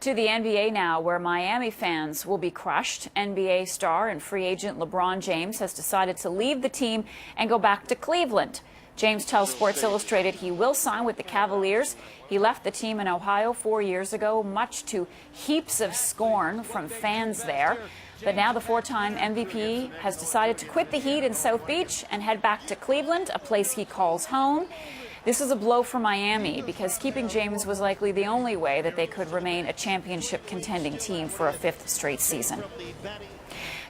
To the NBA now, where Miami fans will be crushed. NBA star and free agent LeBron James has decided to leave the team and go back to Cleveland. James tells Sports Illustrated he will sign with the Cavaliers. He left the team in Ohio 4 years ago, much to heaps of scorn from fans there. But now the four-time MVP has decided to quit the Heat in South Beach and head back to Cleveland, a place he calls home. This is a blow for Miami because keeping James was likely the only way that they could remain a championship contending team for a fifth straight season.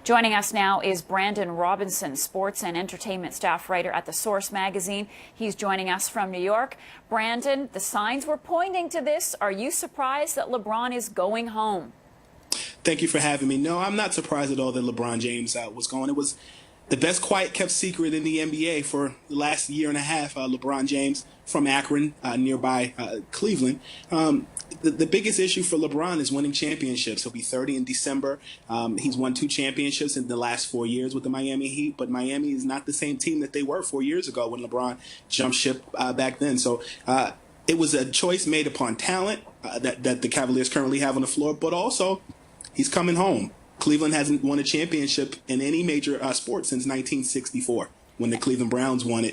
Joining us now is Brandon Robinson, sports and entertainment staff writer at The Source magazine. He's joining us from New York. Brandon, the signs were pointing to this. Are you surprised that LeBron is going home? Thank you for having me. No, I'm not surprised at all that LeBron James was going. It was the best quiet-kept secret in the NBA for the last year and a half. LeBron James from Akron, nearby Cleveland. The biggest issue for LeBron is winning championships. He'll be 30 in December. He's won 2 championships in the last 4 years with the Miami Heat, but Miami is not the same team that they were 4 years ago when LeBron jumped ship back then. So it was a choice made upon talent that the Cavaliers currently have on the floor, but also he's coming home. Cleveland hasn't won a championship in any major sport since 1964 when the Cleveland Browns won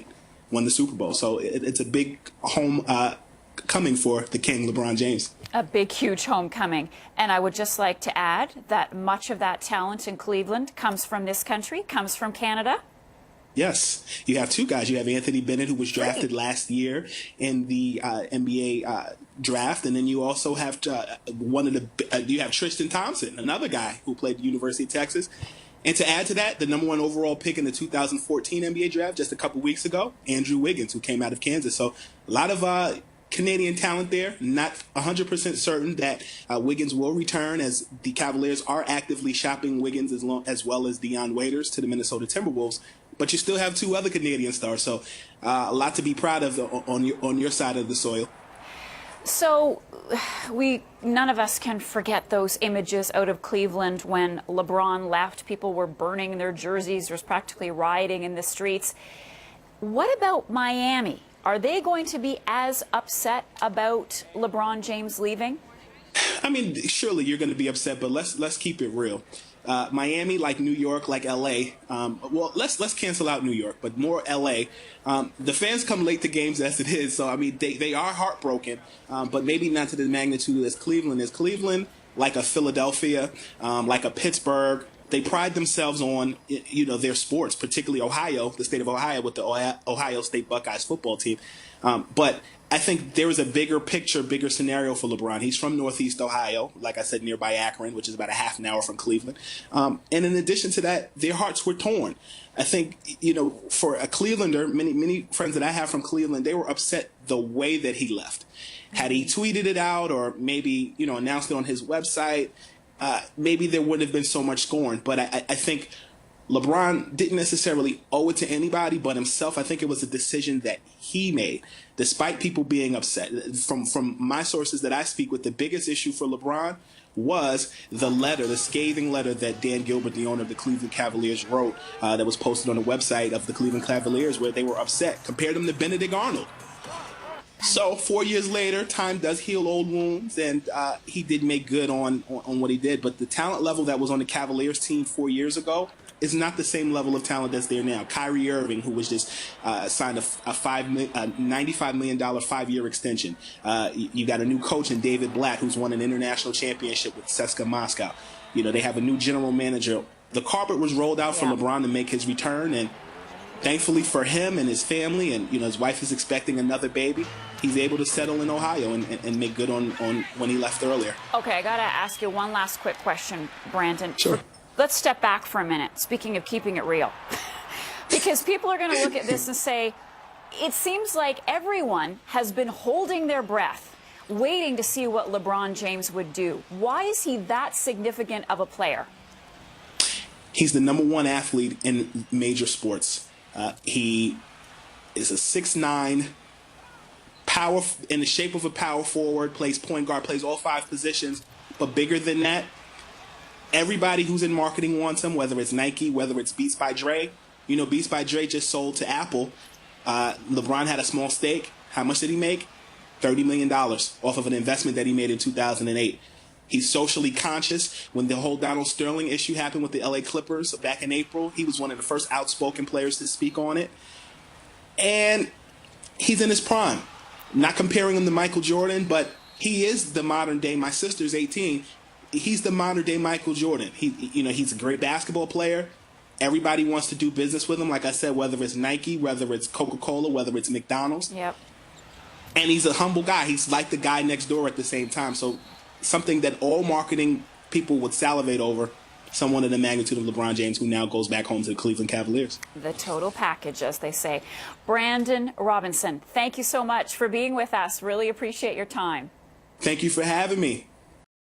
the Super Bowl. So it's a big home coming for the King, LeBron James. A big, huge homecoming. And I would just like to add that much of that talent in Cleveland comes from this country, comes from Canada. Yes. You have 2 guys. You have Anthony Bennett, who was drafted last year in the NBA draft. And then you also have you have Tristian Thompson, another guy who played at the University of Texas. And to add to that, the #1 overall pick in the 2014 NBA draft just a couple weeks ago, Andrew Wiggins, who came out of Kansas. So a lot of Canadian talent there. Not 100% certain that Wiggins will return, as the Cavaliers are actively shopping Wiggins as well as Dion Waiters to the Minnesota Timberwolves. But you still have 2 other Canadian stars, so a lot to be proud of on your side of the soil. So none of us can forget those images out of Cleveland when LeBron left. People were burning their jerseys. There was practically rioting in the streets. What about Miami? Are they going to be as upset about LeBron James leaving? I mean, surely you're going to be upset, but let's keep it real. Miami, like New York, like L.A. Well, let's cancel out New York, but more L.A. The fans come late to games as it is, so I mean they are heartbroken, but maybe not to the magnitude as Cleveland is. Cleveland, like a Philadelphia, like a Pittsburgh, they pride themselves on their sports, particularly Ohio, the state of Ohio, with the Ohio State Buckeyes football team. But I think there is a bigger picture, bigger scenario for LeBron. He's from Northeast Ohio, like I said, nearby Akron, which is about a half an hour from Cleveland. And in addition to that, their hearts were torn. I think, for a Clevelander, many friends that I have from Cleveland, they were upset the way that he left. Had he tweeted it out or maybe, announced it on his website, maybe there wouldn't have been so much scorn. But I think LeBron didn't necessarily owe it to anybody but himself. I think it was a decision that he made, despite people being upset. From my sources that I speak with, the biggest issue for LeBron was the scathing letter that Dan Gilbert, the owner of the Cleveland Cavaliers, wrote that was posted on the website of the Cleveland Cavaliers, where they were upset, compared him to Benedict Arnold. So 4 years later, time does heal old wounds, and he did make good on what he did. But the talent level that was on the Cavaliers team 4 years ago is not the same level of talent that's there now. Kyrie Irving, who was just signed a $95 million 5-year extension. You got a new coach in David Blatt, who's won an international championship with CSKA Moscow. They have a new general manager. The carpet was rolled out for LeBron to make his return, and thankfully for him and his family, and his wife is expecting another baby, he's able to settle in Ohio and make good on when he left earlier. Okay, I got to ask you one last quick question, Brandon. Sure. Let's step back for a minute, speaking of keeping it real. Because people are going to look at this and say, it seems like everyone has been holding their breath, waiting to see what LeBron James would do. Why is he that significant of a player? He's the #1 athlete in major sports. He is a 6'9", power in the shape of a power forward, plays point guard, plays all 5 positions, but bigger than that. Everybody who's in marketing wants him, whether it's Nike, whether it's Beats by Dre. Beats by Dre just sold to Apple. LeBron had a small stake. How much did he make? $30 million off of an investment that he made in 2008. He's socially conscious. When the whole Donald Sterling issue happened with the LA Clippers back in April, he was one of the first outspoken players to speak on it. And he's in his prime. Not comparing him to Michael Jordan, but he is the modern day. My sister's 18. He's the modern day Michael Jordan. He's a great basketball player. Everybody wants to do business with him. Like I said, whether it's Nike, whether it's Coca-Cola, whether it's McDonald's. Yep. And he's a humble guy. He's like the guy next door at the same time. So something that all marketing people would salivate over, someone in the magnitude of LeBron James, who now goes back home to the Cleveland Cavaliers. The total package, as they say. Brandon Robinson, thank you so much for being with us. Really appreciate your time. Thank you for having me.